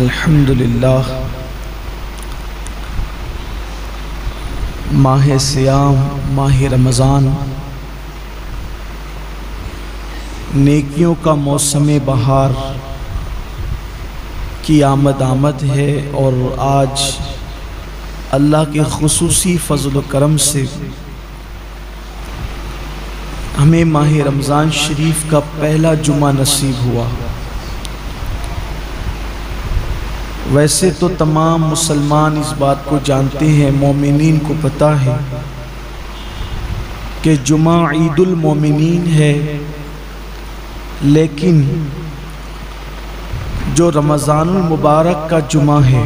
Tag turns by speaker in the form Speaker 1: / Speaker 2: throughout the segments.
Speaker 1: الحمدللہ ماہ صیام، ماہ رمضان، نیکیوں کا موسم بہار کی آمد ہے، اور آج اللہ کے خصوصی فضل و کرم سے ہمیں ماہ رمضان شریف کا پہلا جمعہ نصیب ہوا۔ ویسے تو تمام مسلمان اس بات کو جانتے ہیں، مومنین کو پتہ ہے کہ جمعہ عید المومنین ہے، لیکن جو رمضان المبارک کا جمعہ ہے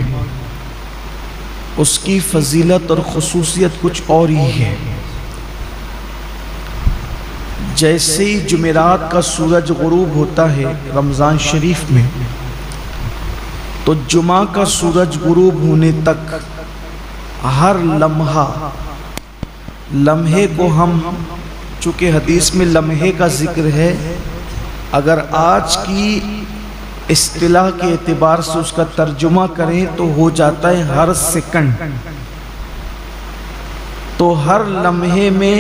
Speaker 1: اس کی فضیلت اور خصوصیت کچھ اور ہی ہے۔ جیسے ہی جمعرات کا سورج غروب ہوتا ہے رمضان شریف میں، تو جمعہ کا سورج غروب ہونے تک ہر لمحے کو ہم، چونکہ حدیث میں لمحے کا ذکر ہے، اگر آج کی اصطلاح کے اعتبار سے اس کا ترجمہ کریں تو ہو جاتا ہے ہر سیکنڈ۔ تو ہر لمحے میں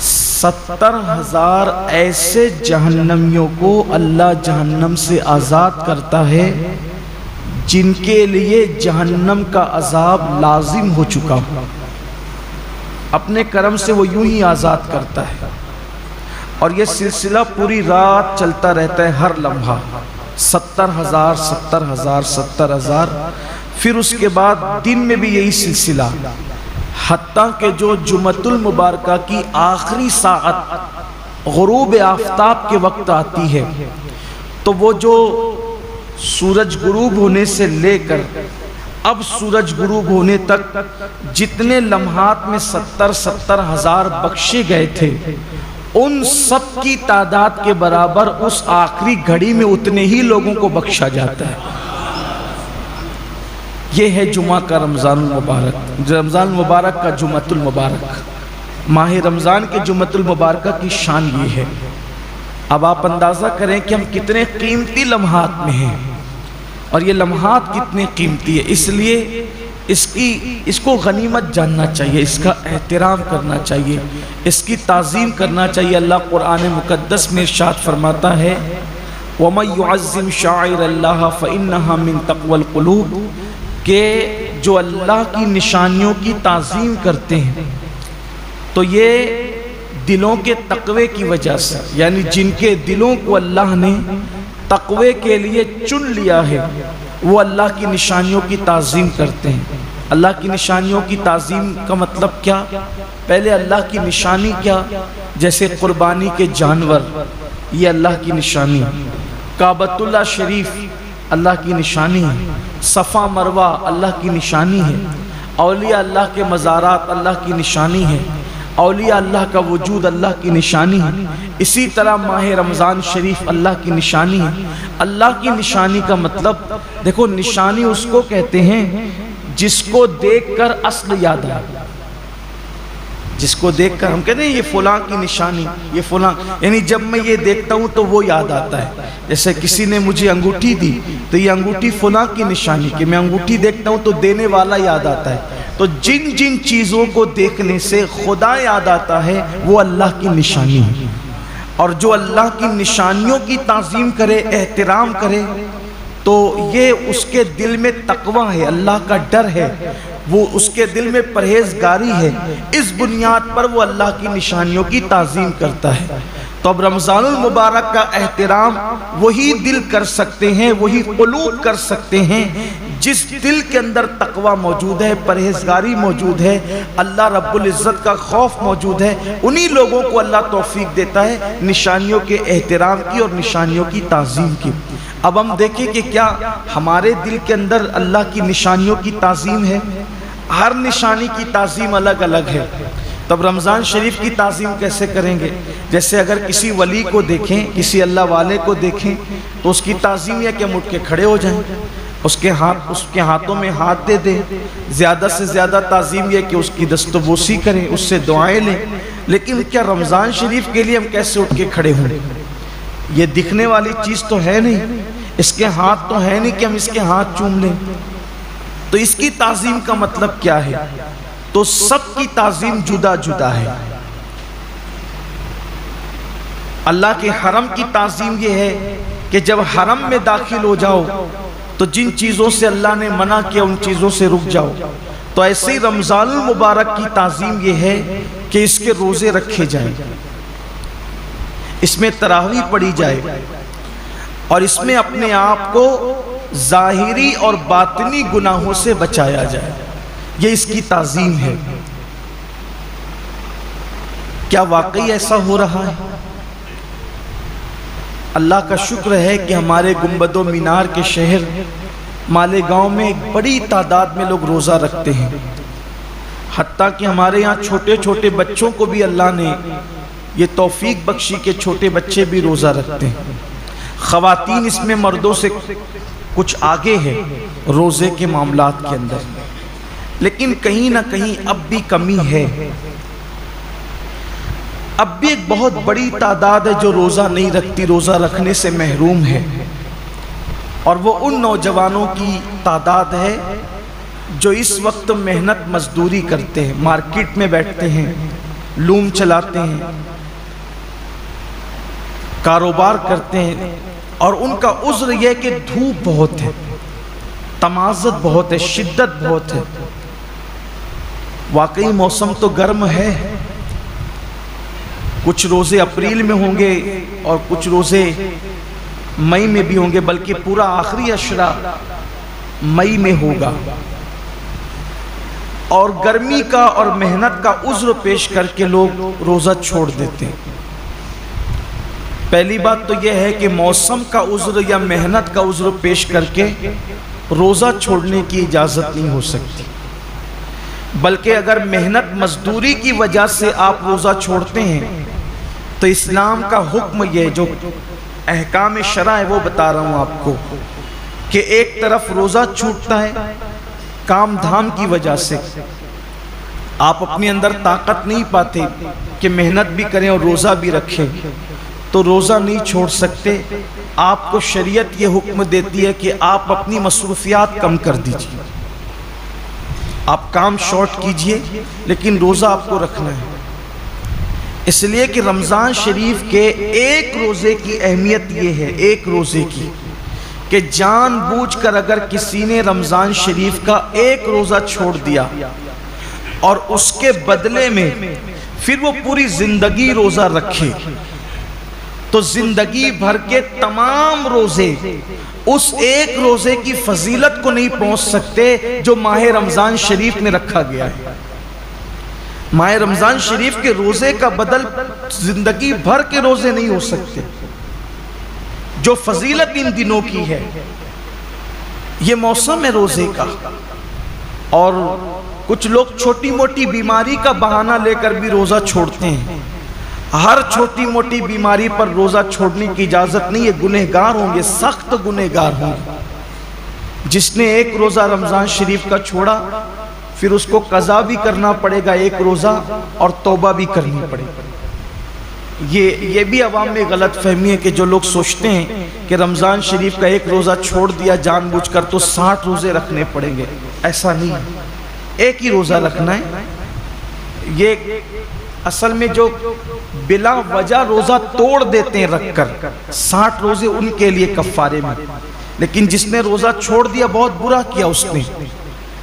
Speaker 1: 70,000 ایسے جہنمیوں کو اللہ جہنم سے آزاد کرتا ہے جن کے لیے جہنم کا عذاب لازم ہو چکا ہو، اپنے کرم سے وہ یوں ہی آزاد کرتا ہے، اور یہ سلسلہ پوری رات چلتا رہتا ہے، ہر لمحہ 70,000، پھر اس کے بعد دن میں بھی یہی سلسلہ، حتیٰ کہ جو جمعۃ المبارکہ کی آخری ساعت غروب آفتاب کے وقت آتی ہے، تو وہ جو سورج غروب ہونے سے لے کر اب سورج غروب ہونے تک جتنے لمحات میں 70,000 بخشے گئے تھے، ان سب کی تعداد کے برابر اس آخری گھڑی میں اتنے ہی لوگوں کو بخشا جاتا ہے۔ یہ ہے جمعہ کا رمضان المبارک، رمضان المبارک کا جمعۃ المبارک، ماہ رمضان کے جمعۃ المبارکہ کی شان یہ ہے۔ اب آپ اندازہ کریں کہ ہم کتنے قیمتی لمحات میں ہیں، اور یہ لمحات کتنے قیمتی ہے، اس لیے اس کو غنیمت جاننا چاہیے، اس کا احترام کرنا چاہیے، اس کی تعظیم کرنا چاہیے۔ اللہ قرآن مقدس میں ارشاد فرماتا ہے وَمَن يُعَظِّمْ شَعَائِرَ اللَّهِ فَإِنَّهَا مِن تَقْوَى الْقُلُوبِ، کہ جو اللہ کی نشانیوں کی تعظیم کرتے ہیں تو یہ دلوں کے تقوی کی وجہ سے، یعنی جن کے دلوں کو اللہ نے تقوی کے لیے چن لیا ہے، وہ اللہ کی نشانیوں کی تعظیم کرتے ہیں۔ اللہ کی نشانیوں کی تعظیم کا مطلب کیا؟ پہلے اللہ کی نشانی کیا؟ جیسے قربانی کے جانور، یہ اللہ کی نشانی، کعبۃ اللہ شریف اللہ کی نشانی ہے، صفا مروہ اللہ کی نشانی ہے، اولیاء اللہ کے مزارات اللہ کی نشانی ہے، اولیاء اللہ کا وجود اللہ کی نشانی ہے۔ اسی طرح ماہ رمضان شریف اللہ کی نشانی ہے۔ اللہ کی نشانی کا مطلب دیکھو، نشانی اس کو کہتے ہیں جس کو دیکھ کر اصل یاد آئے، جس کو دیکھ کر ہم کہتے ہیں یہ فلاں کی نشانی، یہ فلاں، یعنی جب میں یہ دیکھتا ہوں تو وہ یاد آتا ہے۔ جیسے کسی نے مجھے انگوٹھی دی تو یہ انگوٹھی فلاں کی نشانی، کہ میں انگوٹھی دیکھتا ہوں تو دینے والا یاد آتا ہے۔ تو جن جن چیزوں کو دیکھنے سے خدا یاد آتا ہے وہ اللہ کی نشانی ہے، اور جو اللہ کی نشانیوں کی تعظیم کرے، احترام کرے، تو یہ اس کے دل میں تقوی ہے، اللہ کا ڈر ہے، وہ اس کے دل میں پرہیزگاری ہے، اس بنیاد پر وہ اللہ کی نشانیوں کی تعظیم کرتا ہے۔ تو اب رمضان المبارک کا احترام وہی دل کر سکتے ہیں، وہی قلوب کر سکتے ہیں جس دل کے اندر تقوی موجود ہے، پرہیزگاری موجود ہے، اللہ رب العزت کا خوف موجود ہے۔ انہی لوگوں کو اللہ توفیق دیتا ہے نشانیوں کے احترام کی اور نشانیوں کی تعظیم کی۔ اب ہم دیکھیں کہ کیا ہمارے دل کے اندر اللہ کی نشانیوں کی تعظیم ہے؟ ہر نشانی کی تعظیم الگ الگ ہے۔ تب رمضان شریف کی تعظیم کیسے کریں گے؟ جیسے اگر کسی ولی کو دیکھیں، کسی اللہ والے کو دیکھیں، تو اس کی تعظیم یہ کہ ہم اٹھ کے کھڑے ہو جائیں، اس کے ہاتھوں میں ہاتھ دے دیں، زیادہ سے زیادہ تعظیم یہ کہ اس کی دست و بوسی کریں، اس سے دعائیں لیں۔ لیکن کیا رمضان شریف کے لیے ہم کیسے اٹھ کے کھڑے ہوں؟ یہ دکھنے والی چیز تو ہے نہیں، اس کے ہاتھ تو ہے نہیں کہ ہم اس کے ہاتھ چوم لیں. تو اس کی تعظیم کا مطلب کیا ہے؟ تو سب کی تعظیم جدا جدا ہے. اللہ کے حرم کی تعظیم یہ ہے کہ جب حرم میں داخل ہو جاؤ تو جن چیزوں سے اللہ نے منع کیا ان چیزوں سے رک جاؤ. تو ایسے ہی رمضان المبارک کی تعظیم یہ ہے کہ اس کے روزے رکھے جائیں، اس میں تراویح پڑھی جائے، اور اس میں اپنے آپ کو ظاہری اور باطنی گناہوں سے بچایا جائے. یہ اس کی تعظیم ہے. کیا واقعی ایسا ہو رہا ہے؟ اللہ کا شکر ہے کہ ہمارے گنبد و مینار کے شہر مالیگاؤں میں ایک بڑی تعداد میں لوگ روزہ رکھتے ہیں. حتیٰ کہ ہمارے یہاں چھوٹے چھوٹے بچوں کو بھی اللہ نے یہ توفیق بخشی کہ چھوٹے بچے بھی روزہ رکھتے ہیں. خواتین اس میں مردوں سے کچھ آگے ہے روزے کے معاملات کے اندر، لیکن کہیں نہ کہیں اب بھی کمی ہے. اب بھی ایک بہت بڑی تعداد ہے جو روزہ نہیں رکھتی، روزہ رکھنے سے محروم ہے. اور وہ ان نوجوانوں کی تعداد ہے جو اس وقت محنت مزدوری کرتے ہیں، مارکیٹ میں بیٹھتے ہیں، لوم چلاتے ہیں، کاروبار کرتے ہیں، اور ان کا عذر یہ کہ دھوپ بہت ہے، تمازت بہت ہے، شدت بہت ہے. واقعی موسم تو گرم ہے. کچھ روزے اپریل میں ہوں گے اور کچھ روزے مئی میں بھی ہوں گے، بلکہ پورا آخری عشرہ مئی میں ہوگا. اور گرمی کا اور محنت کا عذر پیش کر کے لوگ روزہ چھوڑ دیتے ہیں. پہلی بات تو یہ ہے کہ موسم کا عذر یا محنت کا عذر پیش کر کے روزہ چھوڑنے کی اجازت نہیں ہو سکتی، بلکہ اگر محنت مزدوری کی وجہ سے آپ روزہ چھوڑتے ہیں تو اسلام کا حکم یہ جو احکام شرع ہے وہ بتا رہا ہوں آپ کو، کہ ایک طرف روزہ چھوٹتا ہے کام دھام کی وجہ سے، آپ اپنے اندر طاقت نہیں پاتے کہ محنت بھی کریں اور روزہ بھی رکھیں، تو روزہ نہیں چھوڑ سکتے. آپ کو شریعت یہ حکم دیتی ہے کہ آپ اپنی مصروفیات کم کر دیجیے، آپ کام شارٹ کیجئے، لیکن روزہ آپ کو رکھنا ہے. اس لیے کہ رمضان شریف کے ایک روزے کی اہمیت یہ ہے، ایک روزے کی، کہ جان بوجھ کر اگر کسی نے رمضان شریف کا ایک روزہ چھوڑ دیا اور اس کے بدلے میں پھر وہ پوری زندگی روزہ رکھے، تو زندگی بھر کے تمام روزے اس ایک روزے کی فضیلت کو نہیں پہنچ سکتے جو ماہ رمضان شریف میں رکھا گیا ہے. ماہ رمضان شریف کے روزے کا بدل زندگی بھر کے روزے نہیں ہو سکتے. جو فضیلت ان دنوں کی ہے، یہ موسم ہے روزے کا. اور کچھ لوگ چھوٹی موٹی بیماری کا بہانہ لے کر بھی روزہ چھوڑتے ہیں. ہر چھوٹی موٹی بیماری پر روزہ چھوڑنے کی اجازت نہیں ہے. گنہگار ہوں گے، سخت گنہگار ہوں گے. جس نے ایک روزہ رمضان شریف کا چھوڑا پھر اس کو قضا بھی کرنا پڑے گا ایک روزہ، اور توبہ بھی کرنی پڑے گا. یہ بھی عوام میں غلط فہمی ہے کہ جو لوگ سوچتے ہیں کہ رمضان شریف کا ایک روزہ چھوڑ دیا جان بوجھ کر تو 60 روزے رکھنے پڑیں گے. ایسا نہیں ہے، ایک ہی روزہ رکھنا ہے. یہ اصل میں جو بلا وجہ روزہ توڑ دیتے ہیں رکھ کر، 60 روزے ان کے لیے کفارے میں. لیکن جس نے روزہ چھوڑ دیا بہت برا کیا، اس نے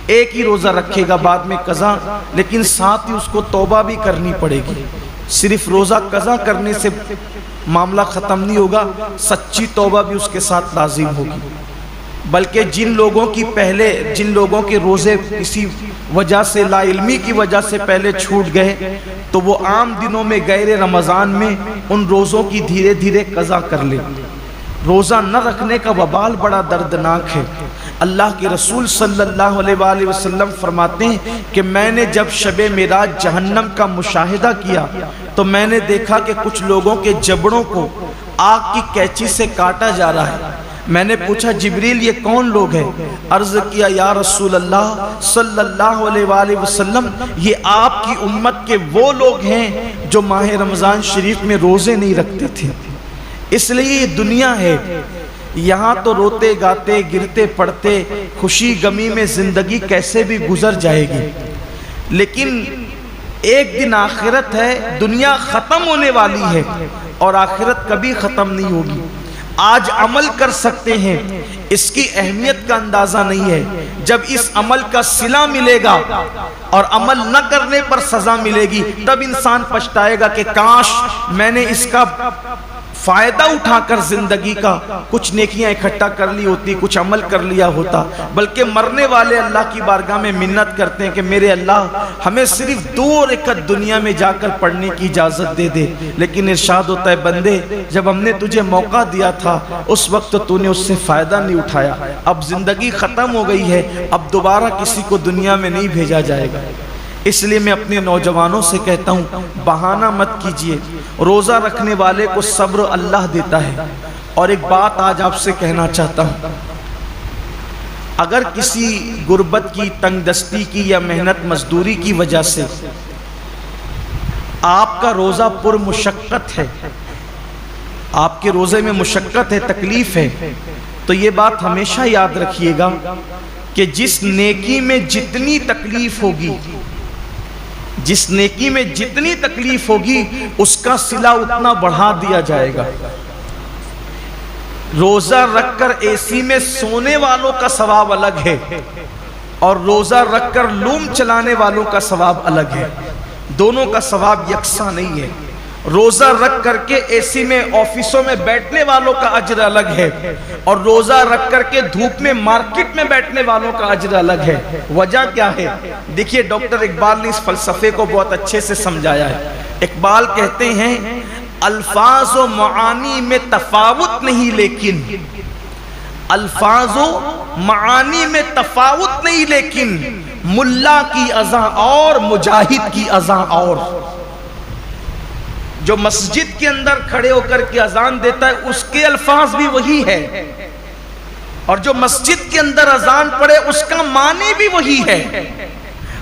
Speaker 1: ایک ہی روزہ رکھے گا بعد میں قضا، لیکن ساتھ ہی اس کو توبہ بھی کرنی پڑے گی. صرف روزہ قضا کرنے سے معاملہ ختم نہیں ہوگا، سچی توبہ بھی اس کے ساتھ لازم ہوگی. بلکہ جن لوگوں کے روزے کسی وجہ سے، لا علمی کی وجہ سے پہلے چھوٹ گئے، تو وہ عام دنوں میں غیر رمضان میں ان روزوں کی دھیرے دھیرے قضا کر لیں. روزہ نہ رکھنے کا وبال بڑا دردناک ہے. اللہ کے رسول صلی اللہ علیہ وآلہ وسلم فرماتے ہیں کہ میں نے جب شب معراج جہنم کا مشاہدہ کیا تو میں نے دیکھا کہ کچھ لوگوں کے جبڑوں کو آگ کی کینچی سے کاٹا جا رہا ہے. میں نے پوچھا جبریل یہ کون لوگ ہیں؟ عرض کیا یا رسول اللہ صلی اللہ علیہ وآلہ وسلم یہ آپ کی امت کے وہ لوگ ہیں جو ماہ رمضان شریف میں روزے نہیں رکھتے تھے. اس لیے یہ دنیا ہے یہاں تو روتے گاتے گرتے پڑتے خوشی غمی میں زندگی کیسے بھی گزر جائے گی، لیکن ایک دن آخرت ہے، دنیا ختم ہونے والی ہے اور آخرت کبھی ختم نہیں ہوگی۔ آج عمل کر سکتے ہیں، اس کی اہمیت کا اندازہ نہیں ہے، جب اس عمل کا صلہ ملے گا اور عمل نہ کرنے پر سزا ملے گی تب انسان پچھتائے گا کہ کاش میں نے اس کا فائدہ اٹھا کر زندگی کا کچھ نیکیاں اکٹھا کر لی ہوتی، کچھ عمل کر لیا ہوتا۔ بلکہ مرنے والے اللہ کی بارگاہ میں منت کرتے ہیں کہ میرے اللہ ہمیں صرف 2 رکعت دنیا میں جا کر پڑھنے کی اجازت دے دے، لیکن ارشاد ہوتا ہے بندے جب ہم نے تجھے موقع دیا تھا اس وقت تو نے اس سے فائدہ نہیں اٹھایا، اب زندگی ختم ہو گئی ہے، اب دوبارہ کسی کو دنیا میں نہیں بھیجا جائے گا۔ اس لیے میں اپنے نوجوانوں سے کہتا ہوں بہانہ مت کیجئے، روزہ رکھنے والے کو صبر اللہ دیتا ہے۔ اور ایک بات آج آپ سے کہنا چاہتا ہوں، اگر کسی غربت کی، تنگ دستی کی یا محنت مزدوری کی وجہ سے آپ کا روزہ پر مشقت ہے، آپ کے روزے میں مشقت ہے، تکلیف ہے، تو یہ بات ہمیشہ یاد رکھیے گا کہ جس نیکی میں جتنی تکلیف ہوگی، جس نیکی میں جتنی تکلیف ہوگی اس کا صلہ اتنا بڑھا دیا جائے گا۔ روزہ رکھ کر اے سی میں سونے والوں کا ثواب الگ ہے اور روزہ رکھ کر لوم چلانے والوں کا ثواب الگ ہے، دونوں کا ثواب یکساں نہیں ہے۔ روزہ رکھ کر کے اے سی میں آفسوں میں بیٹھنے والوں کا اجر الگ ہے اور روزہ رکھ کر کے دھوپ میں مارکیٹ میں بیٹھنے والوں کا اجر الگ ہے۔ وجہ کیا ہے؟ دیکھیے ڈاکٹر اقبال نے اس فلسفے کو بہت اچھے سے سمجھایا ہے۔ اقبال کہتے ہیں الفاظ و معانی میں تفاوت نہیں، لیکن الفاظ و معانی میں تفاوت نہیں، لیکن ملا کی اذان اور مجاہد کی اذان اور۔ جو مسجد کے اندر کھڑے ہو کر کے اذان دیتا ہے اس کے الفاظ بھی وہی ہے، اور جو مسجد کے اندر اذان پڑے اس کا معنی بھی وہی ہے،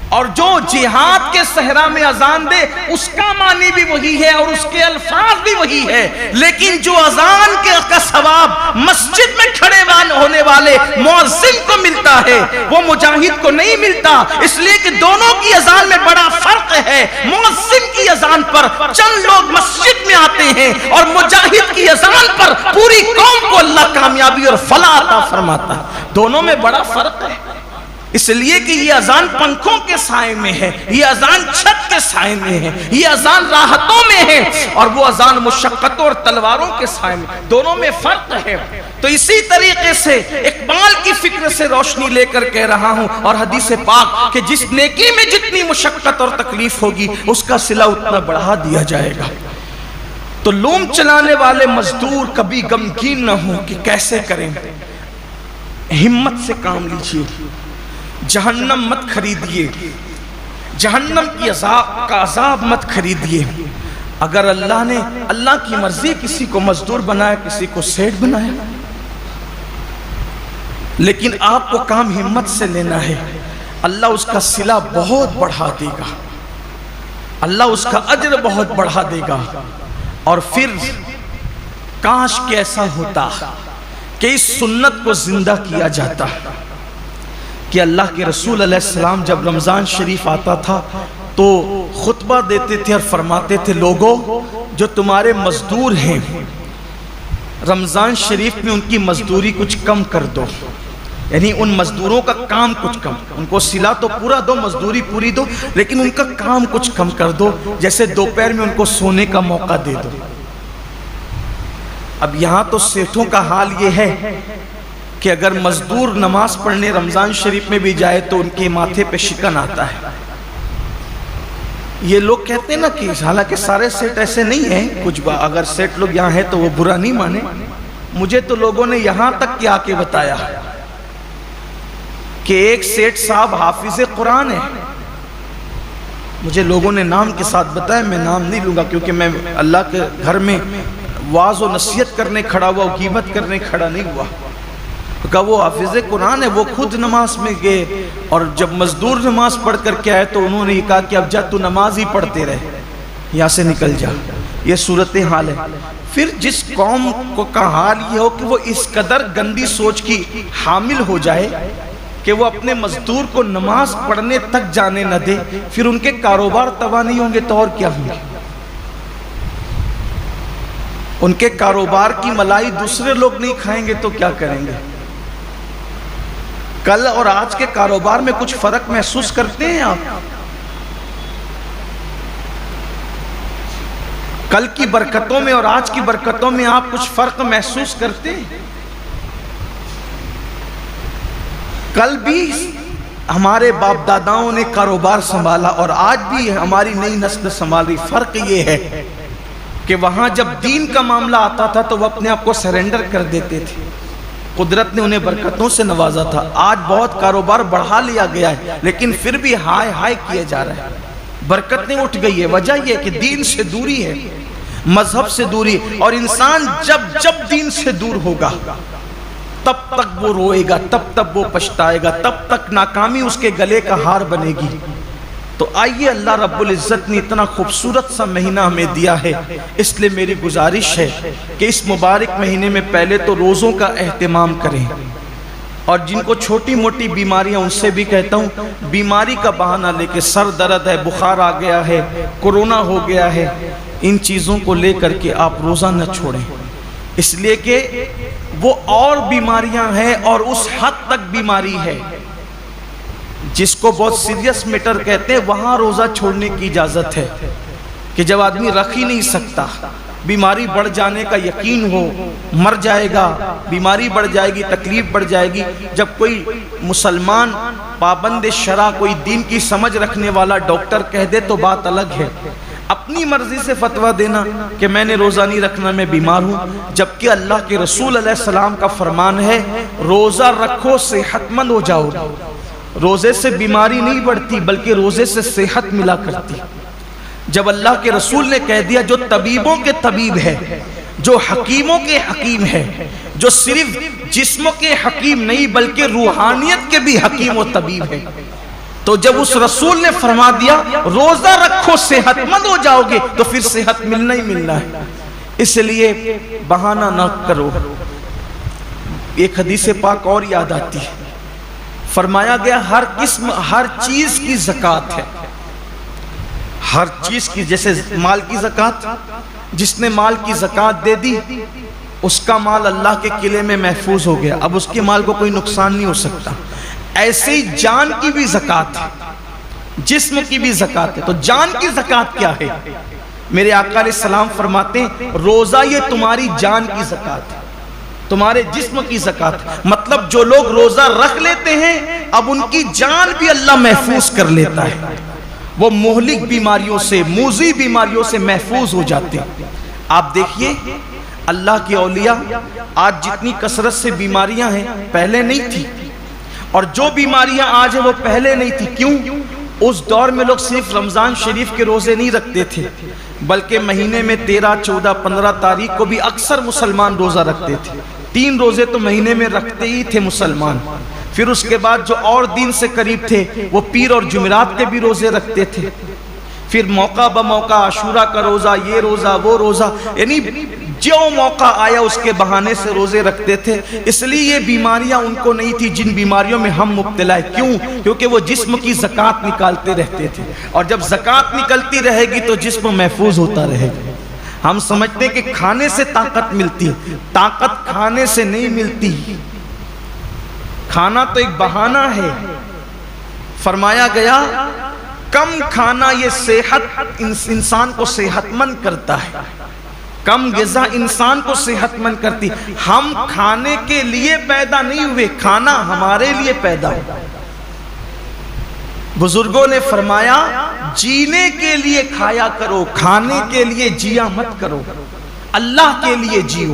Speaker 1: اور جو جہاد کے صحرا میں اذان دے اس کا معنی بھی وہی ہے اور اس کے الفاظ بھی وہی ہے، لیکن جو اذان کا ثواب مسجد میں کھڑے ہونے والے مؤذن کو ملتا ہے وہ مجاہد کو نہیں ملتا، اس لیے کہ دونوں کی اذان میں بڑا فرق ہے۔ مؤذن کی اذان پر چند لوگ مسجد میں آتے ہیں اور مجاہد کی اذان پر پوری قوم کو اللہ کامیابی اور فلاح عطا فرماتا ہے، دونوں میں بڑا فرق ہے۔ اس لیے کہ یہ اذان پنکھوں کے سائے میں ہے، یہ اذان چھت کے سائے میں ہے، یہ اذان راحتوں میں ہے، اور وہ اذان مشقتوں اور تلواروں کے سائے میں، دونوں میں فرق ہے۔ تو اسی طریقے سے اقبال کی فکر سے روشنی لے کر کہہ رہا ہوں، اور حدیث پاک کہ جس نیکی میں جتنی مشقت اور تکلیف ہوگی اس کا صلہ اتنا بڑھا دیا جائے گا۔ تو لوم چلانے والے مزدور کبھی غمگین نہ ہوں کہ کیسے کریں، ہمت سے کام لیجئے، جہنم مت خریدیے، جہنم کی کا عذاب مت خریدیے۔ اگر اللہ کی مرضی کسی کو مزدور بنایا، کسی کو سیٹ بنایا، لیکن آپ کو کام ہمت سے لینا ہے، اللہ اس کا صلہ بہت بڑھا دے گا، اللہ اس کا اجر بہت بڑھا دے گا۔ اور پھر کاش کہ ایسا ہوتا کہ اس سنت کو زندہ کیا جاتا کہ اللہ کے رسول علیہ السلام جب رمضان شریف آتا تھا تو خطبہ دیتے تھے اور فرماتے تھے لوگوں جو تمہارے مزدور ہیں رمضان شریف میں ان کی مزدوری کچھ کم کر دو، یعنی ان مزدوروں کا کام کچھ کم، ان کو صلہ تو پورا دو، مزدوری پوری دو، لیکن ان کا کام کچھ کم کر دو، جیسے دوپہر میں ان کو سونے کا موقع دے دو۔ اب یہاں تو سیٹھوں کا حال یہ ہے کہ اگر مزدور نماز پڑھنے رمضان شریف میں بھی جائے تو ان کے ماتھے پہ شکن آتا ہے۔ یہ لوگ کہتے ہیں نا کہ حالانکہ سارے سیٹ ایسے نہیں ہیں، کچھ اگر سیٹ لوگ یہاں ہیں تو وہ برا نہیں مانے، مجھے تو لوگوں نے یہاں تک کیا کے بتایا کہ ایک سیٹ صاحب حافظ قرآن ہے، مجھے لوگوں نے نام کے ساتھ بتایا، میں نام نہیں لوں گا کیونکہ میں اللہ کے گھر میں واعظ و نصیحت کرنے کھڑا ہوا، غیبت کرنے کھڑا نہیں ہوا، کہا وہ حافظ قرآن ہے، وہ خود نماز میں گئے اور جب مزدور نماز پڑھ کر کے آئے تو انہوں نے کہا کہ اب جا تو نماز ہی پڑھتے رہے، یہاں سے نکل جا، یہ صورتحال ہے۔ پھر جس قوم کا حال یہ ہو کہ وہ اس قدر گندی سوچ کی حامل ہو جائے کہ وہ اپنے مزدور کو نماز پڑھنے تک جانے نہ دے، پھر ان کے کاروبار تباہ نہیں ہوں گے تو اور کیا ہوں گے؟ ان کے کاروبار کی ملائی دوسرے لوگ نہیں کھائیں گے تو کیا کریں گے؟ کل اور آج کے کاروبار میں کچھ فرق محسوس کرتے ہیں آپ؟ کل کی برکتوں میں اور آج کی برکتوں میں آپ کچھ فرق محسوس کرتے ہیں؟ کل بھی ہمارے باپ داداؤں نے کاروبار سنبھالا اور آج بھی ہماری نئی نسل سنبھال رہی۔ فرق یہ ہے کہ وہاں جب دین کا معاملہ آتا تھا تو وہ اپنے آپ کو سرنڈر کر دیتے تھے، قدرت نے انہیں برکتوں سے نوازا تھا۔ آج بہت کاروبار بڑھا لیا گیا ہے لیکن پھر بھی ہائے ہائے کیے جا رہے ہیں، برکتیں اٹھ گئی ہے۔ وجہ یہ کہ دین سے دوری ہے، مذہب سے دوری، اور انسان جب دین سے دور ہوگا تب تک وہ روئے گا، تب تک وہ پچھتائے گا، تب تک ناکامی اس کے گلے کا ہار بنے گی۔ تو آئیے، اللہ رب العزت نے اتنا خوبصورت سا مہینہ ہمیں دیا ہے، اس لیے میری گزارش ہے کہ اس مبارک مہینے میں پہلے تو روزوں کا اہتمام کریں، اور جن کو چھوٹی موٹی بیماریاں ان سے بھی کہتا ہوں بیماری کا بہانہ لے کے، سر درد ہے، بخار آ گیا ہے، کورونا ہو گیا ہے، ان چیزوں کو لے کر کے آپ روزہ نہ چھوڑیں، اس لیے کہ وہ اور بیماریاں ہیں اور اس حد تک بیماری ہے جس کو بہت سیریس میٹر کہتے ہیں، وہاں روزہ چھوڑنے کی اجازت ہے کہ جب آدمی رکھ ہی نہیں سکتا، بیماری بڑھ جانے کا یقین ہو، مر جائے گا، بیماری بڑھ جائے گی، تکلیف بڑھ جائے گی۔ جب کوئی مسلمان پابند شرع، کوئی دین کی سمجھ رکھنے والا ڈاکٹر کہہ دے تو بات الگ ہے، اپنی مرضی سے فتویٰ دینا کہ میں نے روزہ نہیں رکھنا، میں بیمار ہوں، جبکہ اللہ کے رسول علیہ السلام کا فرمان ہے روزہ رکھو صحت مند ہو جاؤ۔ روزے سے بیماری نہیں بڑھتی بلکہ روزے سے صحت ملا کرتی۔ جب اللہ کے رسول نے کہہ دیا جو طبیبوں کے طبیب ہے، جو حکیموں کے حکیم ہے، جو صرف جسموں کے حکیم نہیں بلکہ روحانیت کے بھی حکیم و طبیب ہے، تو جب اس رسول نے فرما دیا روزہ رکھو صحت مند ہو جاؤ گے تو پھر صحت ملنا ہی ملنا ہے۔ اس لیے بہانہ نہ کرو۔ ایک حدیث پاک اور یاد آتی ہے، فرمایا گیا ہر قسم، ہر چیز کی زکوٰۃ ہے، ہر چیز کی، جیسے مال کی زکوٰۃ، جس نے مال کی زکوٰۃ دے دی اس کا مال اللہ کے قلعے میں محفوظ ہو گیا، اب اس کے مال کو کوئی نقصان نہیں ہو سکتا۔ ایسے ہی جان کی بھی زکوٰۃ ہے، جسم کی بھی زکوٰۃ ہے۔ تو جان کی زکوٰۃ کیا ہے؟ میرے آقا علیہ السلام فرماتے ہیں روزہ یہ تمہاری جان کی زکوٰۃ ہے، تمہارے جسم کی زکوٰۃ، مطلب جو لوگ روزہ رکھ لیتے ہیں اب ان کی جان بھی اللہ محفوظ کر لیتا ہے، وہ مہلک بیماریوں سے، موذی بیماریوں سے محفوظ ہو جاتے ہیں۔ آپ دیکھیے اللہ کے اولیاء، آج جتنی کثرت سے بیماریاں ہیں پہلے نہیں تھی، اور جو بیماریاں آج ہیں وہ پہلے نہیں تھی۔ کیوں؟ اس دور میں لوگ صرف رمضان شریف کے روزے نہیں رکھتے تھے بلکہ مہینے میں 13، 14، 15 تاریخ کو بھی اکثر مسلمان روزہ رکھتے تھے۔ 3 روزے تو مہینے میں رکھتے ہی تھے مسلمان۔ پھر اس کے بعد جو اور دین سے قریب تھے وہ پیر اور جمعرات کے بھی روزے رکھتے تھے۔ پھر موقع بموقع عاشورہ کا روزہ، یہ روزہ، وہ روزہ، یعنی جو موقع آیا اس کے بہانے سے روزے رکھتے تھے۔ اس لیے یہ بیماریاں ان کو نہیں تھی جن بیماریوں میں ہم مبتلا ہیں۔ کیوں؟ کیونکہ وہ جسم کی زکوٰۃ نکالتے رہتے تھے، اور جب زکوٰۃ نکلتی رہے گی تو جسم محفوظ ہوتا رہے گا۔ ہم سمجھتے ہیں کہ کھانے سے طاقت ملتی ہے، طاقت کھانے سے نہیں ملتی، کھانا تو ایک بہانہ ہے۔ فرمایا گیا کم کھانا یہ صحت انسان کو صحت مند کرتا ہے، کم غذا انسان کو صحت مند کرتی۔ ہم کھانے کے لیے پیدا نہیں ہوئے، کھانا ہمارے لیے پیدا ہوا۔ بزرگوں نے فرمایا جینے کے لیے کھایا کرو، کھانے کے لیے جیا مت کرو، اللہ کے لیے جیو۔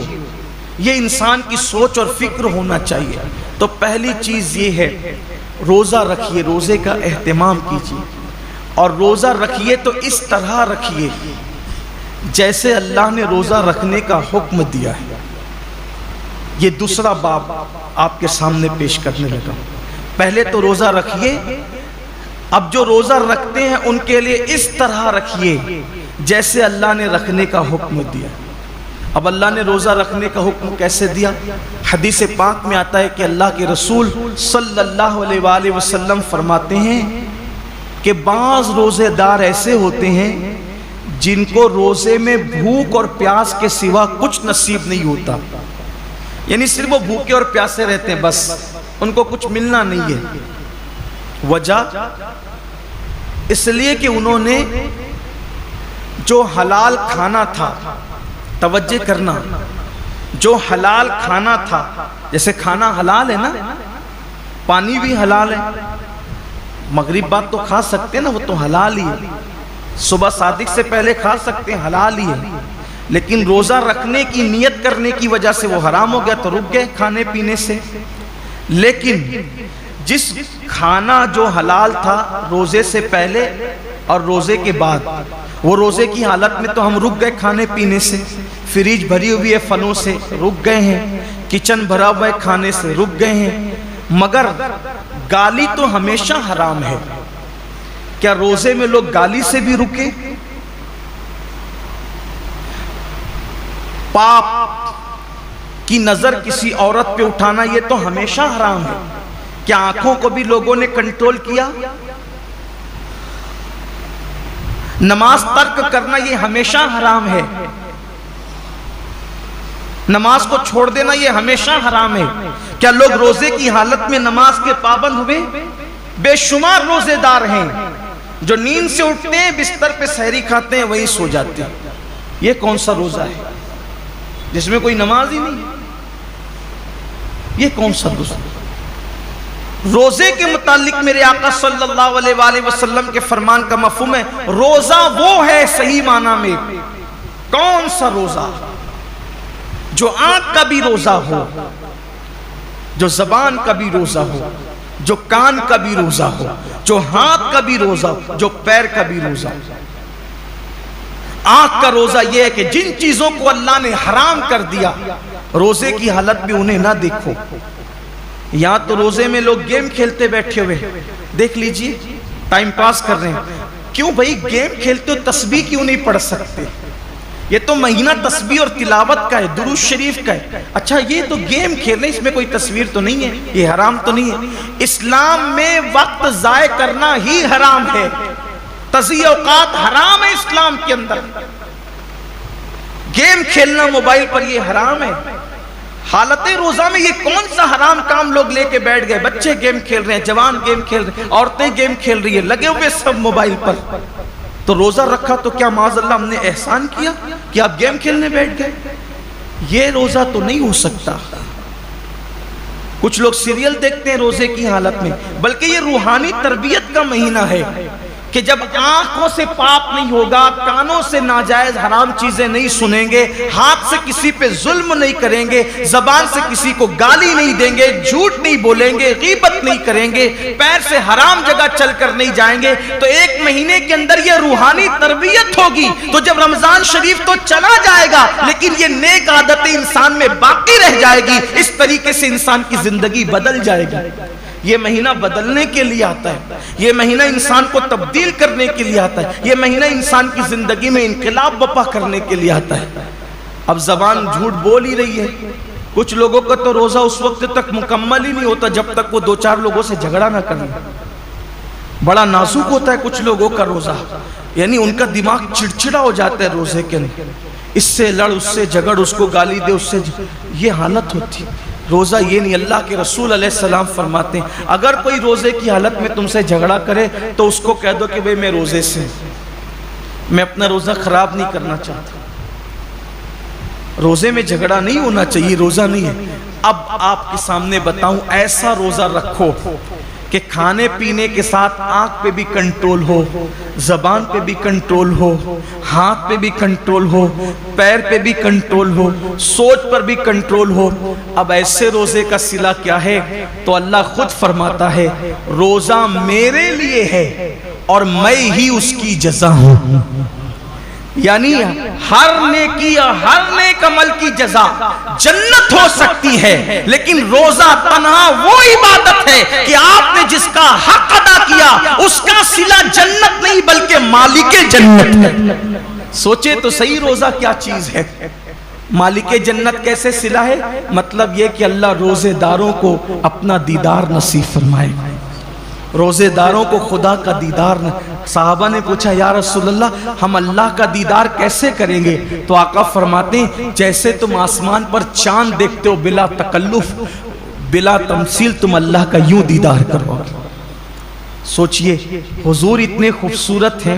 Speaker 1: یہ انسان کی سوچ اور فکر ہونا چاہیے۔ تو پہلی چیز یہ ہے روزہ رکھیے، روزے کا اہتمام کیجیے، اور روزہ رکھیے تو اس طرح رکھیے جیسے اللہ نے روزہ رکھنے کا حکم دیا ہے۔ یہ دوسرا باب آپ کے سامنے پیش کرنے لگا۔ پہلے تو روزہ رکھیے، اب جو روزہ رکھتے ہیں ان کے لیے اس طرح رکھیے جیسے اللہ نے رکھنے کا حکم دیا۔ اب اللہ نے روزہ رکھنے کا حکم کیسے دیا؟ حدیث پاک میں آتا ہے کہ اللہ کے رسول صلی اللہ علیہ وآلہ وسلم فرماتے ہیں کہ بعض روزے دار ایسے ہوتے ہیں جن کو روزے میں بھوک اور پیاس کے سوا کچھ نصیب نہیں ہوتا، یعنی صرف وہ بھوکے اور پیاسے رہتے ہیں، بس ان کو کچھ ملنا نہیں ہے۔ وجہ اس لیے کہ انہوں نے جو حلال کھانا تھا، توجہ کرنا، جو حلال کھانا تھا، جیسے کھانا حلال ہے نا، پانی بھی حلال ہے، مغرب بعد تو کھا سکتے ہیں نا، وہ تو حلال ہی ہے، صبح صادق سے پہلے کھا سکتے ہیں، حلال ہی ہے، لیکن روزہ رکھنے کی نیت کرنے کی وجہ سے وہ حرام ہو گیا تو رک گئے کھانے پینے سے۔ لیکن جس کھانا جو حلال تھا روزے سے پہلے اور روزے کے بعد، وہ روزے کی حالت میں تو ہم رک گئے کھانے پینے سے، فریج بھری ہوئی ہے پھلوں سے رک گئے ہیں، کچن بھرا ہوا ہے کھانے سے رک گئے ہیں، مگر گالی تو ہمیشہ حرام ہے۔ کیا روزے میں لوگ گالی سے بھی رکے؟ پاپ کی نظر کسی عورت پہ اٹھانا یہ تو ہمیشہ حرام ہے۔ کیا آنکھوں کو بھی لوگوں نے کنٹرول کیا؟ نماز ترک کرنا یہ ہمیشہ حرام ہے، نماز کو چھوڑ دینا یہ ہمیشہ حرام ہے۔ کیا لوگ روزے کی حالت میں نماز کے پابند ہوئے؟ بے شمار روزے دار ہیں جو نیند سے اٹھتے ہیں، بستر پہ سحری کھاتے ہیں، وہیں سو جاتے ہیں۔ یہ کون سا روزہ ہے جس میں کوئی نماز ہی نہیں؟ یہ کون سا روزہ؟ روزے کے متعلق میرے آقا صلی اللہ علیہ وآلہ وسلم کے فرمان کا مفہوم ہے، روزہ وہ ہے صحیح معنی میں، کون سا روزہ؟ جو آنکھ کا بھی روزہ ہو، جو زبان کا بھی روزہ ہو، جو کان کا بھی روزہ ہو، جو ہاتھ کا بھی روزہ ہو، جو پیر کا بھی روزہ ہو۔ آنکھ کا روزہ یہ ہے کہ جن چیزوں کو اللہ نے حرام کر دیا روزے کی حالت میں انہیں نہ دیکھو۔ یہاں تو روزے میں لوگ گیم کھیلتے بیٹھے ہوئے، دیکھ لیجئے ٹائم پاس کر رہے ہیں۔ کیوں بھائی گیم کھیلتے ہو، تسبیح کیوں نہیں پڑھ سکتے؟ یہ تو مہینہ تسبیح اور تلاوت کا ہے، درود شریف کا ہے۔ اچھا یہ تو گیم کھیل رہے ہیں، اس میں کوئی تصویر تو نہیں ہے، یہ حرام تو نہیں ہے؟ اسلام میں وقت ضائع کرنا ہی حرام ہے، تضییع اوقات حرام ہے اسلام کے اندر۔ گیم کھیلنا موبائل پر یہ حرام ہے۔ حالت روزہ میں یہ کون سا حرام کام لوگ لے کے بیٹھ گئے؟ بچے گیم کھیل رہے ہیں، جوان گیم کھیل رہے ہیں، عورتیں گیم کھیل رہی ہیں، لگے ہوئے سب موبائل پر۔ تو روزہ رکھا تو کیا معاذ اللہ ہم نے احسان کیا کہ آپ گیم کھیلنے بیٹھ گئے؟ یہ روزہ تو نہیں ہو سکتا۔ کچھ لوگ سیریل دیکھتے ہیں روزے کی حالت میں، بلکہ یہ روحانی تربیت کا مہینہ ہے کہ جب آنکھوں سے پاپ نہیں ہوگا، کانوں سے ناجائز حرام چیزیں نہیں سنیں گے، ہاتھ سے کسی پہ ظلم نہیں کریں گے، زبان سے کسی کو گالی نہیں دیں گے، جھوٹ نہیں بولیں گے، غیبت نہیں کریں گے، پیر سے حرام جگہ چل کر نہیں جائیں گے، تو ایک مہینے کے اندر یہ روحانی تربیت ہوگی۔ تو جب رمضان شریف تو چلا جائے گا لیکن یہ نیک عادتیں انسان میں باقی رہ جائے گی، اس طریقے سے انسان کی زندگی بدل جائے گی۔ یہ مہینہ بدلنے کے لیے آتا ہے، یہ مہینہ انسان کو تبدیل کرنے کے لیے آتا ہے، یہ مہینہ انسان کی زندگی میں انقلاب برپا کرنے کے لیے آتا ہے۔ اب زبان جھوٹ بول ہی رہی ہے۔ کچھ لوگوں کا تو روزہ اس وقت تک مکمل ہی نہیں ہوتا جب تک وہ دو چار لوگوں سے جھگڑا نہ کریں۔ بڑا نازک ہوتا ہے کچھ لوگوں کا روزہ، یعنی ان کا دماغ چڑچڑا ہو جاتا ہے روزے کے اندر، اس سے لڑ، اس سے جھگڑ، اس کو گالی دے، اس سے یہ حالت ہوتی ہے۔ روزہ یہ نہیں، اللہ کے رسول علیہ السلام فرماتے ہیں اگر کوئی روزے کی حالت میں تم سے جھگڑا کرے تو اس کو کہہ دو کہ بھئی میں روزے سے، میں اپنا روزہ خراب نہیں کرنا چاہتا۔ روزے میں جھگڑا نہیں ہونا چاہیے، روزہ نہیں ہے۔ اب آپ کے سامنے بتاؤں، ایسا روزہ رکھو کہ کھانے پینے کے ساتھ آنکھ پہ بھی کنٹرول ہو، زبان پہ بھی کنٹرول ہو، ہاتھ پہ بھی کنٹرول ہو، پیر پہ بھی کنٹرول ہو، سوچ پر بھی کنٹرول ہو۔ اب ایسے روزے کا صلہ کیا ہے؟ تو اللہ خود فرماتا ہے روزہ میرے لیے ہے اور میں ہی اس کی جزا ہوں۔ یعنی ہر نیکی اور ہر نیک عمل کی جزا جنت ہو سکتی ہے، لیکن روزہ تنہا وہ عبادت ہے کہ آپ نے جس کا حق ادا کیا اس کا صلہ جنت نہیں بلکہ مالک جنت ہے۔ سوچے تو صحیح روزہ کیا چیز ہے. مالک جنت کیسے صلہ ہے؟ مطلب یہ کہ اللہ روزے داروں کو اپنا دیدار نصیب فرمائے. روزے داروں کو خدا کا دیدار. صحابہ نے پوچھا یا رسول اللہ ہم اللہ کا دیدار کیسے کریں گے؟ تو آقا فرماتے ہیں جیسے تم آسمان پر چاند دیکھتے ہو بلا تکلف بلا تمثیل تم اللہ کا یوں دیدار کرو. سوچئے حضور اتنے خوبصورت ہیں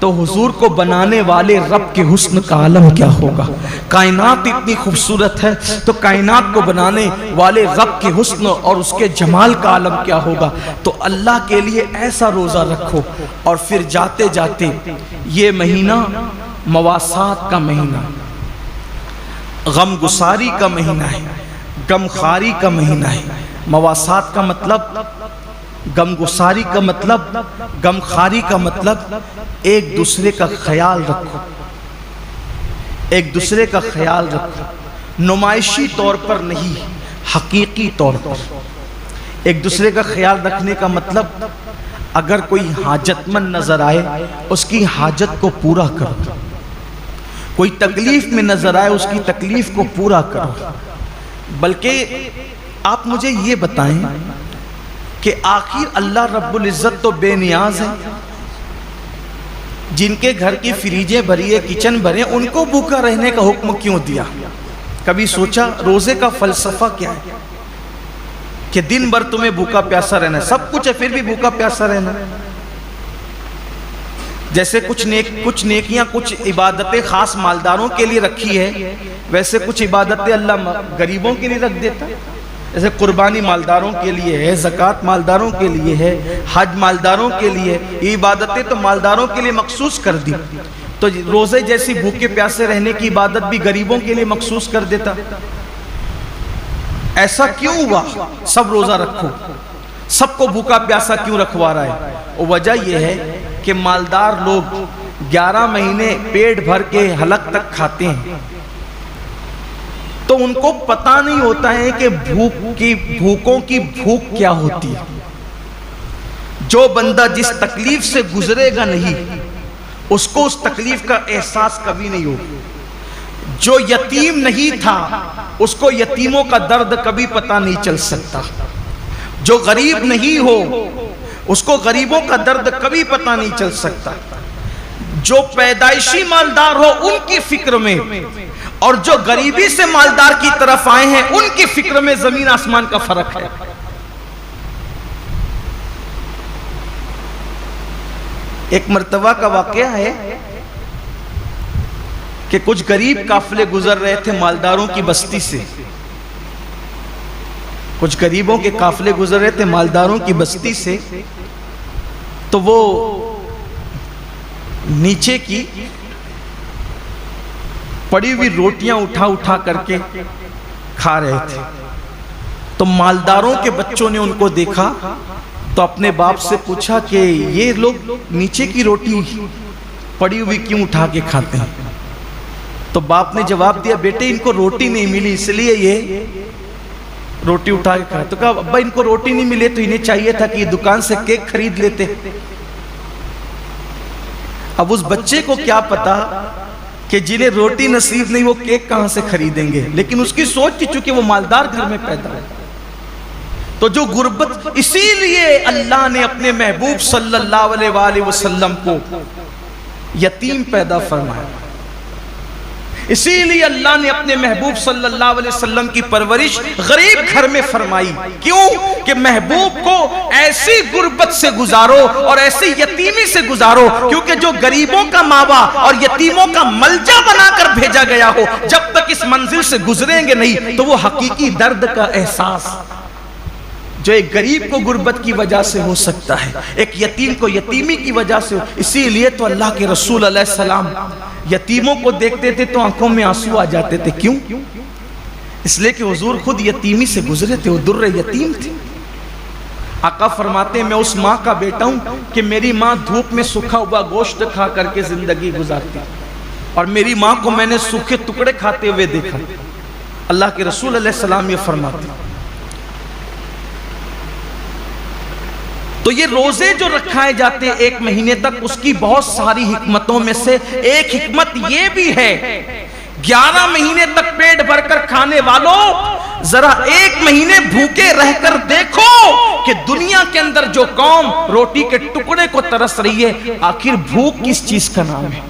Speaker 1: تو حضور کو بنانے والے رب کے حسن کا عالم کیا ہوگا. کائنات اتنی خوبصورت ہے تو کائنات کو بنانے والے رب کے حسن اور اس کے جمال کا عالم کیا ہوگا. تو اللہ کے لیے ایسا روزہ رکھو. اور پھر جاتے جاتے یہ مہینہ مواسات کا مہینہ، غم گساری کا مہینہ ہے، غم خاری کا مہینہ ہے. مواسات کا مطلب غم گساری کا مطلب غم خاری کا مطلب ایک دوسرے کا خیال رکھو. ایک دوسرے کا خیال رکھو، نمائشی طور پر نہیں حقیقی طور پر. ایک دوسرے کا خیال رکھنے کا مطلب اگر کوئی حاجت مند نظر آئے اس کی حاجت کو پورا کرو. کوئی تکلیف میں نظر آئے اس کی تکلیف کو پورا کرو. بلکہ آپ مجھے یہ بتائیں کہ آخر اللہ رب العزت تو بے نیاز ہے. جن کے گھر کی فریجیں بھری ہے، کچن بھرے، ان کو بھوکا رہنے کا حکم کیوں دیا؟ کبھی سوچا روزے کا فلسفہ کیا ہے کہ دن بھر تمہیں بھوکا پیاسا رہنا ہے؟ سب کچھ ہے پھر بھی بھوکا پیاسا رہنا. جیسے کچھ نیکیاں کچھ عبادتیں خاص مالداروں کے لیے رکھی ہے، ویسے کچھ عبادتیں اللہ غریبوں کے لیے رکھ دیتا. جیسے قربانی مالداروں کے لیے ہے، زکوٰۃ مالداروں کے لیے ہے، حج مالداروں کے لیے. یہ عبادتیں تو مالداروں کے لیے مخصوص کر دی. تو روزے جیسی بھوکے پیاسے رہنے کی عبادت بھی غریبوں کے لیے مخصوص کر دیتا. ایسا کیوں ہوا؟ سب روزہ رکھو، سب کو بھوکا پیاسا کیوں رکھوا رہا ہے؟ وجہ یہ ہے کہ مالدار لوگ 11 مہینے پیٹ بھر کے حلق تک کھاتے ہیں تو ان کو پتہ نہیں ہوتا ہے کہ بھوکوں کی بھوک کیا ہوتی ہے. جو بندہ جس تکلیف سے گزرے گا نہیں اس کو اس تکلیف کا احساس کبھی نہیں ہوگا. جو یتیم نہیں تھا اس کو یتیموں کا درد کبھی پتہ نہیں چل سکتا. جو غریب نہیں ہو اس کو غریبوں کا درد کبھی پتہ نہیں چل سکتا. جو پیدائشی مالدار ہو ان کی فکر میں اور جو غریبی سے مالدار کی طرف آئے ہیں ان کی فکر میں زمین آسمان کا فرق ہے. ایک مرتبہ کا واقعہ ہے کہ کچھ غریب قافلے گزر رہے تھے مالداروں کی بستی سے. کچھ غریبوں کے قافلے گزر رہے تھے مالداروں کی بستی سے. تو وہ نیچے کی پڑی ہوئی روٹیاں اٹھا کر کے کھا رہے تھے. تو مالداروں کے بچوں نے ان کو دیکھا تو اپنے باپ سے پوچھا کہ یہ لوگ نیچے کی روٹی پڑی ہوئی کیوں اٹھا کے کھاتے ہیں؟ تو باپ نے جواب دیا بیٹے ان کو روٹی نہیں ملی اس لیے یہ روٹی اٹھا کے کھاتے. تو کہا ابا ان کو روٹی نہیں ملے تو انہیں چاہیے تھا کہ یہ دکان سے کیک خرید لیتے. اب اس بچے کو کیا پتا کہ جنہیں روٹی نصیب نہیں وہ کیک کہاں سے خریدیں گے، لیکن اس کی سوچ کی چونکہ وہ مالدار گھر میں پیدا ہے. تو جو غربت، اسی لیے اللہ نے اپنے محبوب صلی اللہ علیہ وآلہ وسلم کو یتیم پیدا فرمایا. اسی لیے اللہ نے اپنے محبوب صلی اللہ علیہ وسلم کی پرورش غریب گھر میں فرمائی. کیوں؟ کہ محبوب کو ایسی غربت سے گزارو اور ایسی یتیمی سے گزارو کیونکہ جو غریبوں کا ماوا اور یتیموں کا ملجا بنا کر بھیجا گیا ہو جب تک اس منزل سے گزریں گے نہیں تو وہ حقیقی درد کا احساس جو ایک غریب کو غربت کی وجہ سے ہو سکتا ہے ایک یتیم کو یتیمی کی وجہ سے. اسی لیے تو اللہ کے رسول علیہ السلام یتیموں کو دیکھتے تھے تو آنکھوں میں آنسو آ جاتے تھے. کیوں؟ اس لیے کہ حضور خود یتیمی سے گزرے تھے، وہ در یتیم تھے. آقا فرماتے ہیں میں اس ماں کا بیٹا ہوں کہ میری ماں دھوپ میں سوکھا ہوا گوشت کھا کر کے زندگی گزارتی اور میری ماں کو میں نے سوکھے ٹکڑے کھاتے ہوئے دیکھا. اللہ کے رسول علیہ السلام یہ فرماتے ہیں. تو یہ روزے جو رکھائے جاتے ہیں ایک مہینے تک، اس کی بہت ساری حکمتوں میں سے ایک حکمت یہ بھی ہے، 11 مہینے تک پیٹ بھر کر کھانے والوں ذرا ایک مہینے بھوکے رہ کر دیکھو کہ دنیا کے اندر جو قوم روٹی کے ٹکڑے کو ترس رہی ہے، آخر بھوک کس چیز کا نام ہے،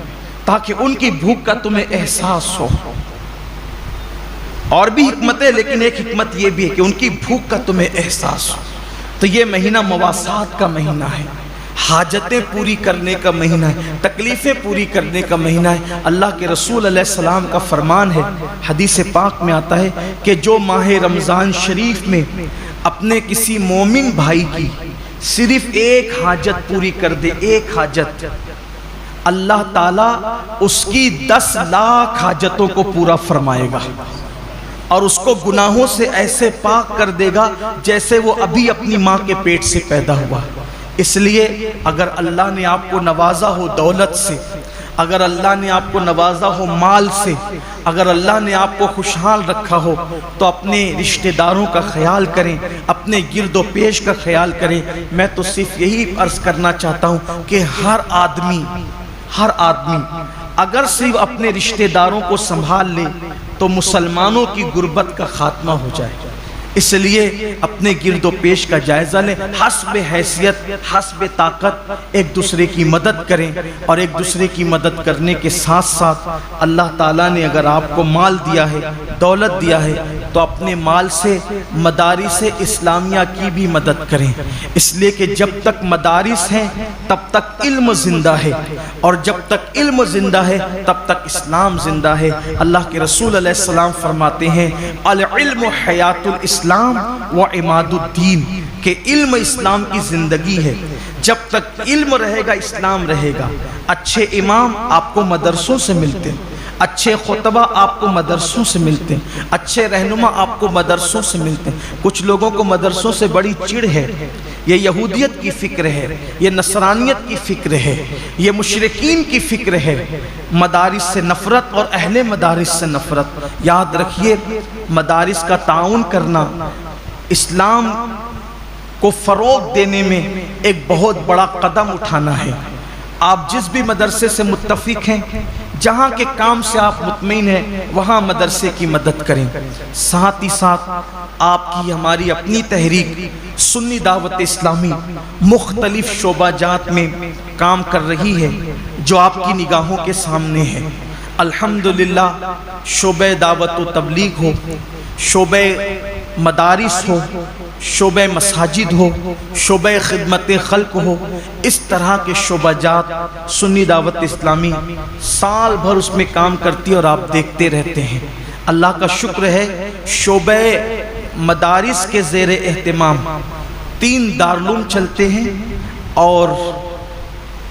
Speaker 1: تاکہ ان کی بھوک کا تمہیں احساس ہو۔ اور بھی حکمتیں، لیکن ایک حکمت یہ بھی ہے کہ ان کی بھوک کا تمہیں احساس ہو۔ تو یہ مہینہ مواسات کا مہینہ ہے، حاجتیں پوری کرنے کا مہینہ ہے، تکلیفیں پوری کرنے کا مہینہ ہے۔ اللہ کے رسول علیہ السلام کا فرمان ہے، حدیث پاک میں آتا ہے کہ جو ماہ رمضان شریف میں اپنے کسی مومن بھائی کی صرف ایک حاجت پوری کر دے، ایک حاجت، اللہ تعالیٰ اس کی 10 لاکھ حاجتوں کو پورا فرمائے گا، اور اس کو گناہوں سے ایسے پاک کر دے گا جیسے وہ ابھی اپنی ماں کے پیٹ سے پیدا ہوا۔ اس لیے اگر اللہ نے آپ کو نوازا ہو دولت سے، اگر اللہ نے آپ کو نوازا ہو مال سے، اگر اللہ نے آپ کو خوشحال رکھا ہو، تو اپنے رشتہ داروں کا خیال کریں، اپنے گرد و پیش کا خیال کریں۔ میں تو صرف یہی عرض کرنا چاہتا ہوں کہ ہر آدمی اگر صرف اپنے رشتہ داروں کو سنبھال لے تو مسلمانوں کی غربت کا خاتمہ ہو جائے۔ اس لیے اپنے گرد و پیش کا جائزہ لیں، حسب حیثیت، حسب طاقت ایک دوسرے کی مدد کریں، اور ایک دوسرے کی مدد کرنے کے ساتھ ساتھ اللہ تعالیٰ نے اگر آپ کو مال دیا ہے، دولت دیا ہے، تو اپنے مال سے مدارس اسلامیہ کی بھی مدد کریں، اس لیے کہ جب تک مدارس ہیں تب تک علم زندہ ہے، اور جب تک علم زندہ ہے تب تک اسلام زندہ ہے۔ اللہ کے رسول علیہ السلام فرماتے ہیں العلم حیات الاسلام و عماد الدین، کہ علم اسلام کی زندگی ہے، جب تک علم رہے گا اسلام رہے گا۔ اچھے امام آپ کو مدرسوں سے ملتے ہیں، اچھے خطبہ آپ کو مدرسوں سے ملتے ہیں، اچھے رہنما آپ کو مدرسوں سے ملتے ہیں۔ کچھ لوگوں کو مدرسوں سے بڑی چڑ ہے، یہ یہودیت کی فکر ہے، یہ نصرانیت کی فکر ہے، یہ مشرکین کی فکر ہے، مدارس سے نفرت اور اہل مدارس سے نفرت۔ یاد رکھیے مدارس کا تعاون کرنا اسلام کو فروغ دینے میں ایک بہت بڑا قدم اٹھانا ہے۔ آپ جس بھی مدرسے سے متفق ہیں، جہاں کے کام سے آپ مطمئن ہیں، وہاں مدرسے کی مدد کریں۔ ساتھ ہی ساتھ آپ کی ہماری اپنی تحریک سنی دعوت اسلامی مختلف شعبہ جات میں کام کر رہی ہے جو آپ کی نگاہوں کے سامنے ہے۔ الحمدللہ شعبہ دعوت و تبلیغ ہو، شعبہ مدارس ہو، شعبہ مساجد ہو، شعبہ خدمت خلق ہو، اس طرح کے شعبہ جات سنی دعوت اسلامی سال بھر اس میں کام کرتی اور آپ دیکھتے رہتے ہیں۔ اللہ کا شکر ہے شعبہ مدارس کے زیر اہتمام 3 دارالعلوم چلتے ہیں اور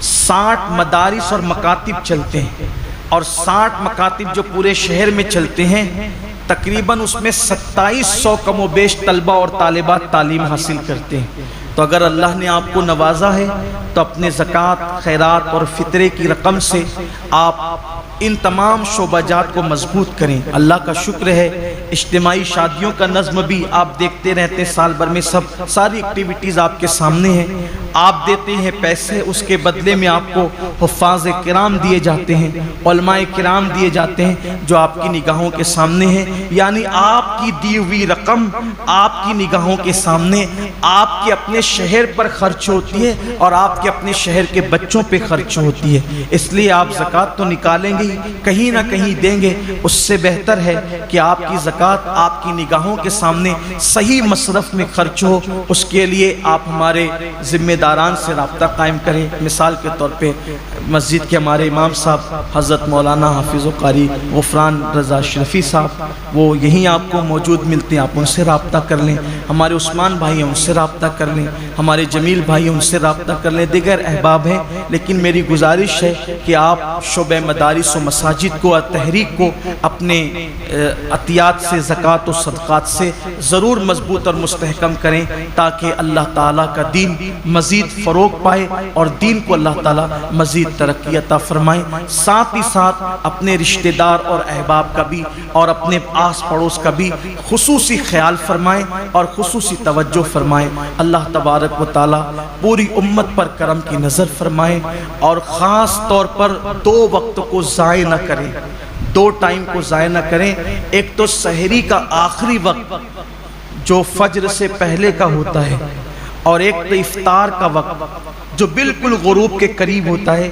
Speaker 1: 60 مدارس اور مکاتب چلتے ہیں، اور 60 مکاتب جو پورے شہر میں چلتے ہیں، تقریباً اس میں 2700 کم و بیش طلبہ اور طالبات تعلیم حاصل کرتے ہیں۔ تو اگر اللہ نے آپ کو نوازا ہے تو اپنے زکوٰۃ، خیرات اور فطرے کی رقم سے آپ ان تمام شعبہ جات کو مضبوط کریں۔ اللہ کا شکر ہے اجتماعی شادیوں کا نظم بھی آپ دیکھتے رہتے ہیں، سال بھر میں ساری ایکٹیویٹیز آپ کے سامنے ہیں۔ آپ دیتے ہیں پیسے، اس کے بدلے میں آپ کو حفاظ کرام دیے جاتے ہیں، علماء کرام دیے جاتے ہیں جو آپ کی نگاہوں کے سامنے ہیں۔ یعنی آپ کی دی ہوئی رقم آپ کی نگاہوں کے سامنے آپ کے اپنے شہر پر خرچ ہوتی ہے اور آپ کے اپنے شہر کے بچوں پہ خرچ ہوتی ہے۔ اس لیے آپ زکوٰۃ تو نکالیں گے، کہیں نہ کہیں دیں گے، اس سے بہتر ہے کہ آپ کی زکوٰۃ آپ کی نگاہوں کے سامنے صحیح مصرف میں خرچ ہو۔ اس کے لیے آپ ہمارے ذمہ داران سے رابطہ قائم کریں۔ مثال کے طور پہ مسجد کے ہمارے امام صاحب حضرت مولانا حافظ و قاری غفران رضا اشرفی صاحب، وہ یہیں آپ کو موجود ملتے ہیں، آپ ان سے رابطہ کر لیں۔ ہمارے عثمان بھائی ہیں، ان سے رابطہ کر لیں۔ ہمارے جمیل بھائی ہیں، ان سے رابطہ کر لیں۔ دیگر احباب ہیں، لیکن میری گزارش ہے کہ آپ شعبہ مدارس و و مساجد کو اور تحریک کو اپنے عطیات سے، زکوٰۃ و صدقات سے ضرور مضبوط اور مستحکم کریں تاکہ اللہ تعالیٰ کا دین مزید فروغ پائے اور دین کو اللہ تعالیٰ مزید ترقی عطا فرمائے۔ ساتھ ہی ساتھ اپنے رشتہ دار اور احباب کا بھی اور اپنے آس پڑوس کا بھی خصوصی خیال فرمائیں اور خصوصی توجہ فرمائیں۔ اللہ تبارک و تعالیٰ پوری امت پر کرم کی نظر فرمائے اور خاص طور پر 2 وقت کو ضائع نہ کریں، 2 ٹائم کو ضائع نہ کریں۔ ایک تو سحری کا آخری وقت جو فجر سے پہلے کا ہوتا ہے، اور ایک تو افطار کا وقت جو بالکل غروب کے قریب ہوتا ہے۔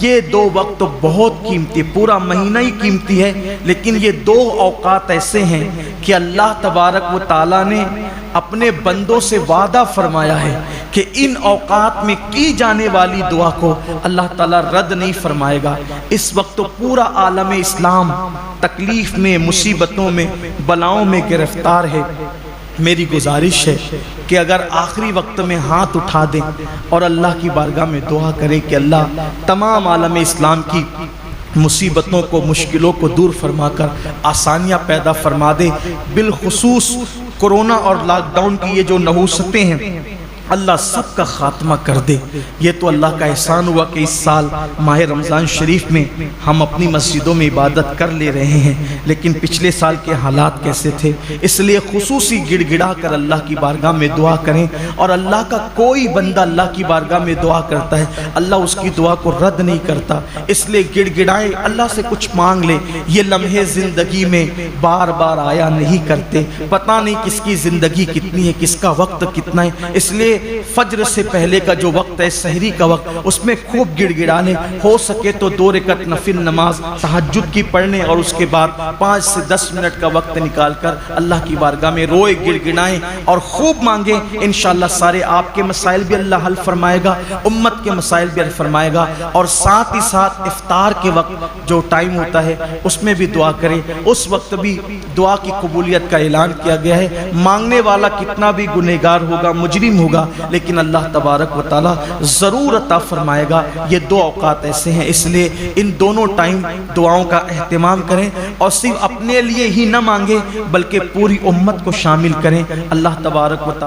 Speaker 1: یہ 2 وقت تو بہت قیمتی، پورا مہینہ ہی قیمتی ہے، لیکن یہ 2 اوقات ایسے ہیں کہ اللہ تبارک و تعالیٰ نے اپنے بندوں سے وعدہ فرمایا ہے کہ ان اوقات میں کی جانے والی دعا کو اللہ تعالیٰ رد نہیں فرمائے گا۔ اس وقت تو پورا عالم اسلام تکلیف میں، مصیبتوں میں، بلاؤں میں گرفتار ہے۔ میری گزارش ہے کہ اگر آخری وقت میں ہاتھ اٹھا دیں اور اللہ کی بارگاہ میں دعا کریں کہ اللہ تمام عالم اسلام کی مصیبتوں کو، مشکلوں کو دور فرما کر آسانیاں پیدا فرما دے، بالخصوص کورونا اور لاک ڈاؤن کی یہ جو نحوستیں ہیں اللہ سب کا خاتمہ کر دے۔ یہ تو اللہ کا احسان ہوا کہ اس سال ماہ رمضان شریف میں ہم اپنی مسجدوں میں عبادت کر لے رہے ہیں، لیکن پچھلے سال کے حالات کیسے تھے؟ اس لیے خصوصی گڑ گڑا کر اللہ کی بارگاہ میں دعا کریں، اور اللہ کا کوئی بندہ اللہ کی بارگاہ میں دعا کرتا ہے اللہ اس کی دعا کو رد نہیں کرتا۔ اس لیے گڑ گڑائیں، اللہ سے کچھ مانگ لیں۔ یہ لمحے زندگی میں بار بار آیا نہیں کرتے، پتہ نہیں کس کی زندگی کتنی ہے، کس کا وقت کتنا ہے۔ اس لیے فجر سے پہلے کا جو وقت ہے، سحری کا وقت، اس میں خوب گڑ گڑا لیں۔ ہو سکے تو 2 رکعت نفل نماز تہجد کی پڑھنے، اور اس کے بعد 5 سے 10 منٹ کا وقت نکال کر اللہ کی بارگاہ میں روئے، گڑ گڑائیں اور خوب مانگیں۔ انشاءاللہ سارے آپ کے مسائل بھی اللہ حل فرمائے گا، امت کے مسائل بھی حل فرمائے گا، اور ساتھ ہی ساتھ افطار کے وقت جو ٹائم ہوتا ہے اس میں بھی دعا کریں۔ اس وقت بھی دعا کی قبولیت کا اعلان کیا گیا ہے۔ مانگنے والا کتنا بھی گنہگار ہوگا، مجرم ہوگا، لیکن اللہ تبارک و تعالیٰ ضرور عطا فرمائے گا۔ یہ 2 اوقات ایسے ہیں، اس لیے ان دونوں ٹائم دعاؤں کا اہتمام کریں، اور صرف اپنے لیے ہی نہ مانگیں بلکہ پوری امت کو شامل کریں۔ اللہ تبارک و تعالیٰ